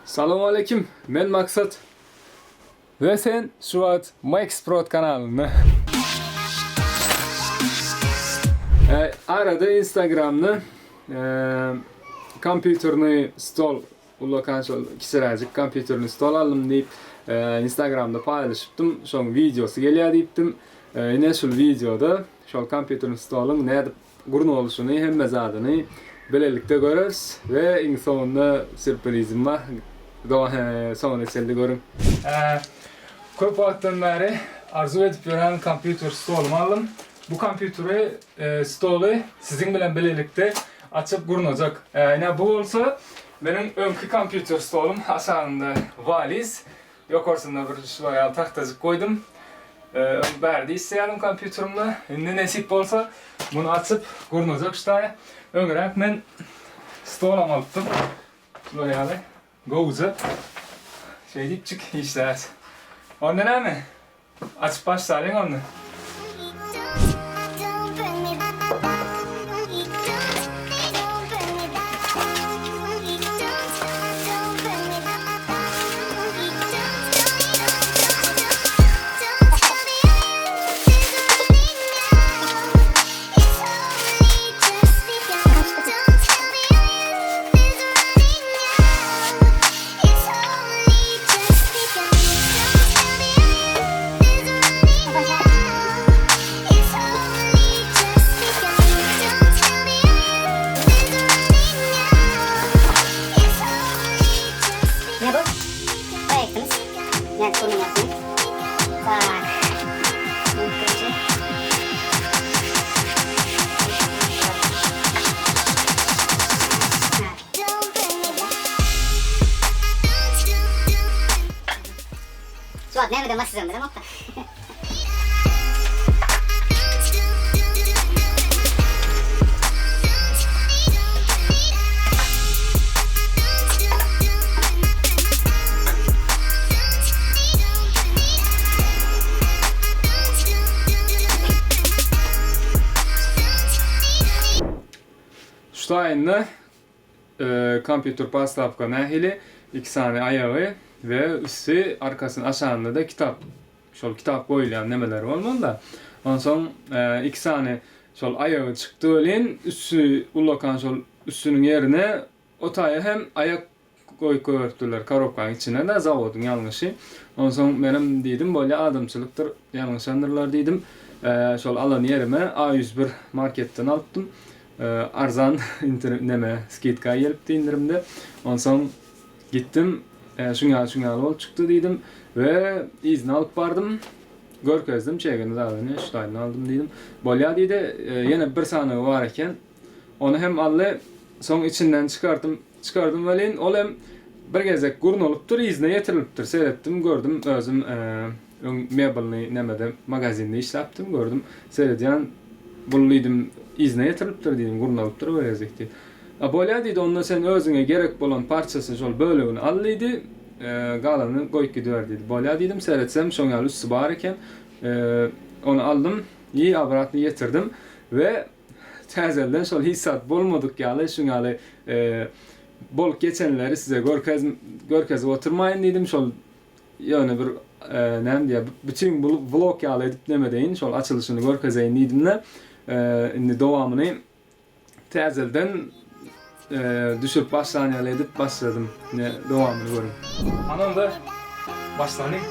Assalomu alaykum. Men Maqsad. Ve sen şu an MaxProd kanalında. Arada Instagram'da kompüterni stol ulakan şol kisiracık kompüterni stol aldım deyip Instagram'da paylaşıptım. Şol videosu geliyor deyiptim. Yine şu videoda şol kompüterni stolun ne gurun oluşunu hem mezadını böylelikle görürüz ve en sonunda sürprizim var. Sonra selde görün. Köp vakitten beri arzu edip yören kompüter stolumu aldım. Bu kompüteri stolu sizin bilen birlikte açıp kurulacak. Ne bu olsa benim önkü kompüter stolum aşağında valiz. Yukarısında bir şuraya tahtacık koydum. Berdi isteyelim kompüterimle. Ne nasip olsa bunu açıp kurulacak işte. Öngörek ben stol aldım. Şuraya Go'za şey deyip çık işte. Onda ne mi? Açıp başlayalım onu. Suat nerede masızım dedim hatta. Şu ayında kompüter pastavka nahili 2 tane ayağı ve üstü arkasının aşağında da kitap. Şol kitap koyulan nemeler olmalı da. Ondan sonra 2 tane şol ayağı çıktı öyle üstü ulakan şol üstünün yerine otaya hem ayak koyurttular karobkanın içine de zavodun yanlışı. Ondan sonra benim dedim böyle adamçılıktır yanlış anırlar dedim. Şol alan yerime A101 marketten aldım. Arzan internet skitka gelipti indirimde. Ondan sonra gittim. Şungal ol çıktı dedim ve izin alıp vardım. Görkezdim çeygini dağılını şutayını aldım dedim. Bolya dedi yine bir sanığı varken onu hem alı son içinden çıkardım ve olem bir gezek gurun oluptur izne yetiriliptir seyrettim gördüm özüm mebelni nemede magazinde işleptim gördüm seyrediyen bulluydum izne yetiriliptir dedim gurun oluptur ve gezekti. Bolya dedi ondan sen özüne gerek bolan parçası şol bölüğünü allıydı. Galanı koyup gidiyor dedi. Bolya dedim seyretsem şongal üstü barken onu aldım. İyi avratını getirdim ve tezelden şol hissat bolmadık yalı şungalı bol geçenleri size görkez oturmayın dedim. Şol yani bir nem diye bütün vlog yalı edip demedeyin şol açılışını görkezeyin dedim de indi devamını tezelden düşüp başlanyalı edip başladım. Ne devamını görün. Anam da başlanayım.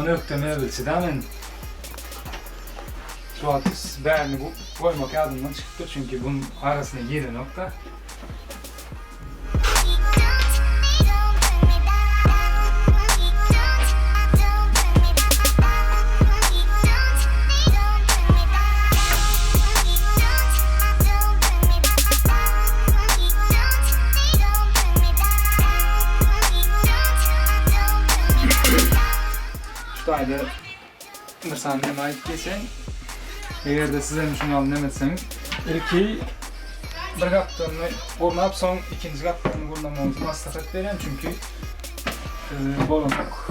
ökteme ölçüde hemen şu an beğeni koymak adından çıktı çünkü bunun arasında 7 nokta. Şurada bir saniye ait geçen. Eğer de size şunu alıp demetseniz ilki bir kaptanını kurulap son ikinci kaptanını kurulamamanızı maslahat veren çünkü bolonluk.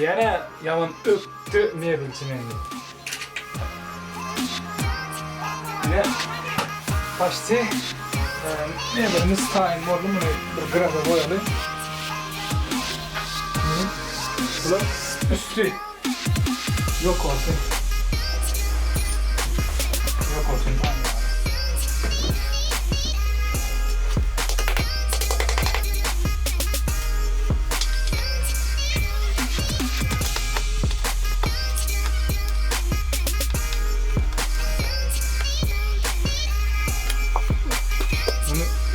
Yana yaman öptü mebel çimendi. Ne? Başta mebelimiz tayin oldu bunu bir grada boyalı. Bunun üstü yok olsun. Yok olsun.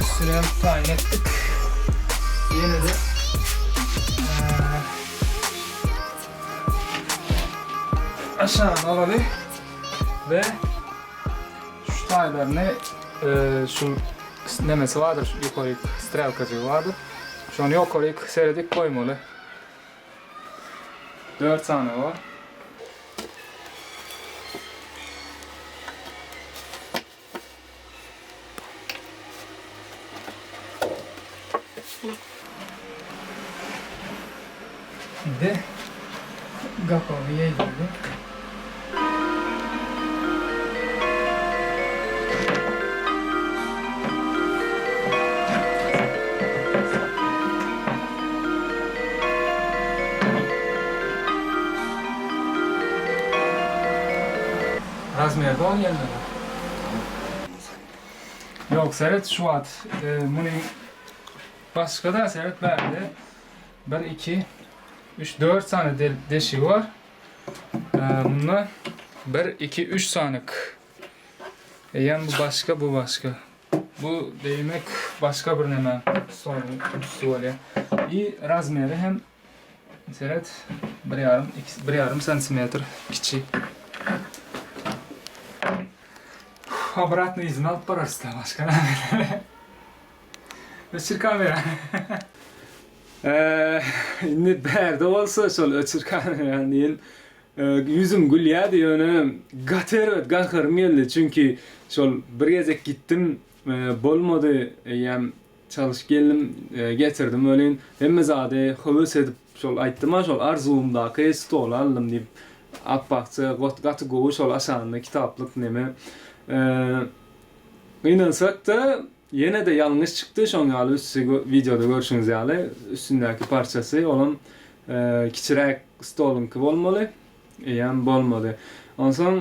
Üstüne tayin ettik. Yine de aşağı alalım ve şu taylarını şu nemesi vardır, yukarı strelkacığı vardır. Şu an yukarı seyredik koymalı. 4 tane var. Bir de kapağı yedirdi. Razmer var yanında. Yok seyret şu at. Bunun başka da seyret verdi. 1, 2, 3, 4 tane deşi var. Bunlar 1, 2, 3 tane. Yani bu başka, bu başka. Bu demek başka bir neme söyle. İyi razmeri hem seyret 1,5 santimetre küçük. Обратно izin alıp bararız da başka ne? Öçür kamera. Ne berde olsa şol öçür kamera diyen yüzüm gülüyor diyor gankırım geldi çünkü şol bir gezek gittim bolmadı yem çalış geldim getirdim öyle hem zade hıvıs edip şol ayttıma şol arzumda stol aldım deyip apakça gatı goğu şol aşağında kitaplık neme inansak da yine de yanlış çıktı. Şu an videoda görüşünüz yani üstündeki parçası olan küçük stolun gibi olmalı. Yani olmadı. Ondan sonra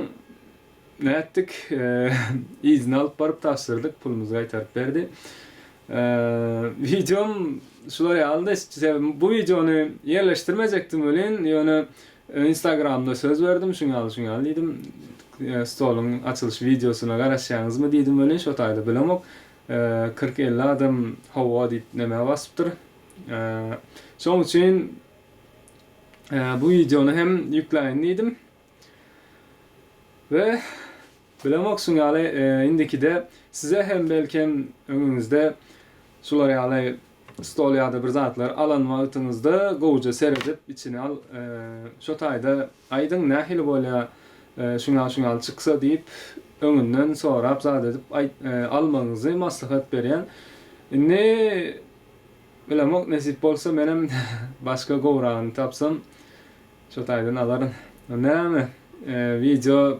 ne ettik? İzin alıp barıp taşırdık. Pulumuzu kaytarıp verdi. Videom şuraya aldı. Bu videonu yerleştirmeyecektim öyle. Yani Instagram'da söz verdim. Şunu al dedim. Stolun açılış videosuna karışacağınız mı dedim öyle. Şu tayda bilemek. 40-50 adam hava dinlemeye basıptır. Şunun için bu videonu hem yükleyin dedim. Ve bilemek sunyalı indiki de size hem belki hem önünüzde şular yalı stol ya da bir zatlar alan vakitinizde goğuca seyredip içine al şu tayda aydın nahil böyle şunal çıksa deyip önünden sonra abzat edip almanızı maslahat veren ne bilemek nasip olsa benim başka goğrağını tapsam şu taydan alırım. Ne mi? Video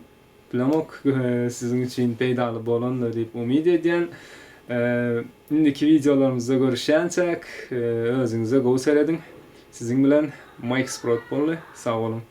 bilemok sizin için peydaly bolanlar diýip umyd edýän. Indiki videolarymyzda görüşýänçek özüňize gowy seredin. Sizin bilen Mike Sprott boldy. Sag bolun.